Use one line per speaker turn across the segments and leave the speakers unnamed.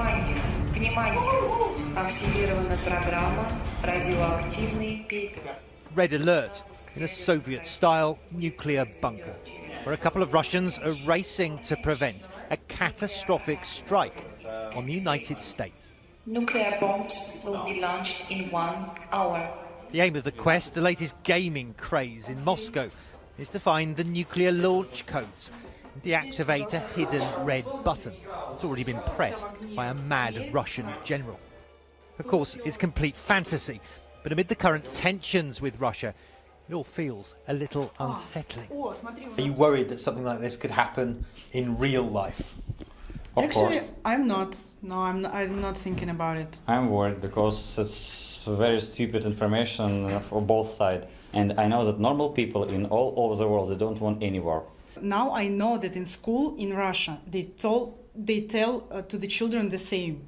Внимание, внимание. Активирована программа «Радиоактивный пепел».
Red alert in a Soviet-style nuclear bunker, where a couple of Russians are racing to prevent a catastrophic strike on the United States.
Nuclear bombs will be launched in 1 hour.
The aim of the quest, the latest gaming craze in Moscow, is to find the nuclear launch codes and deactivate a hidden red button that's already been pressed by a mad Russian general. Of course, it's complete fantasy, but amid the current tensions with Russia, it all feels a little unsettling.
Are you worried that something like this could happen in real life?
Actually, I'm not. No, I'm not thinking about it.
I'm worried because it's very stupid information for both sides. And I know that normal people in all over the world, they don't want any war.
Now I know that in school in Russia, they tell to the children the same,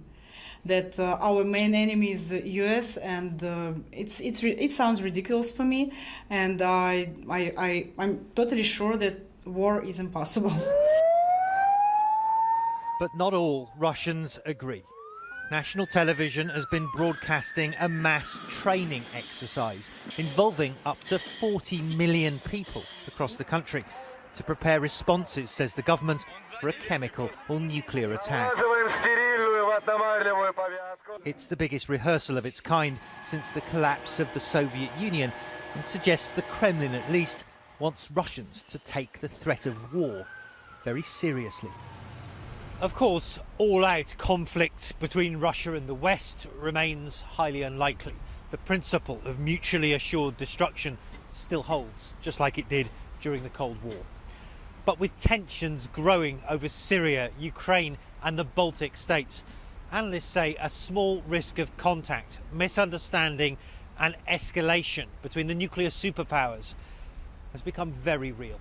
that our main enemy is the US, and it sounds ridiculous for me, and I'm totally sure that war is impossible.
But not all Russians agree. National television has been broadcasting a mass training exercise involving up to 40 million people across the country to prepare responses, says the government, for a chemical or nuclear attack. It's the biggest rehearsal of its kind since the collapse of the Soviet Union and suggests the Kremlin at least wants Russians to take the threat of war very seriously. Of course, all-out conflict between Russia and the West remains highly unlikely. The principle of mutually assured destruction still holds, just like it did during the Cold War. But with tensions growing over Syria, Ukraine and the Baltic states, analysts say a small risk of contact, misunderstanding and escalation between the nuclear superpowers has become very real.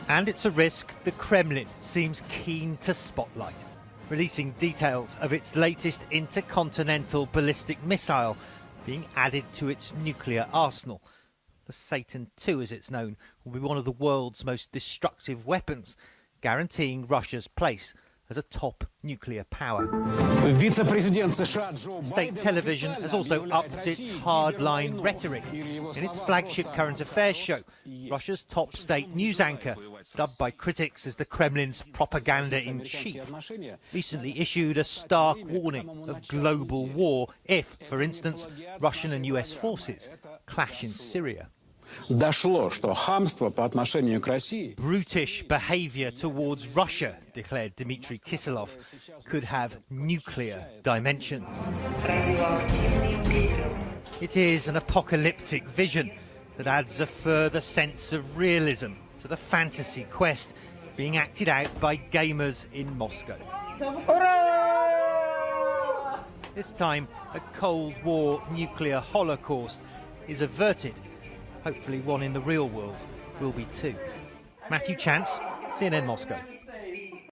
And it's a risk the Kremlin seems keen to spotlight, releasing details of its latest intercontinental ballistic missile being added to its nuclear arsenal. The Satan II, as it's known, will be one of the world's most destructive weapons, guaranteeing Russia's place as a top nuclear power. State television has also upped its hardline rhetoric. In its flagship current affairs show, Russia's top state news anchor, dubbed by critics as the Kremlin's propaganda-in-chief, recently issued a stark warning of global war if, for instance, Russian and US forces clash in Syria. Brutish behaviour towards Russia, declared Dmitry Kiselov, could have nuclear dimensions. It is an apocalyptic vision that adds a further sense of realism to the fantasy quest being acted out by gamers in Moscow. This time, a Cold War nuclear holocaust is averted. Hopefully one in the real world will be too. Matthew Chance, CNN Moscow.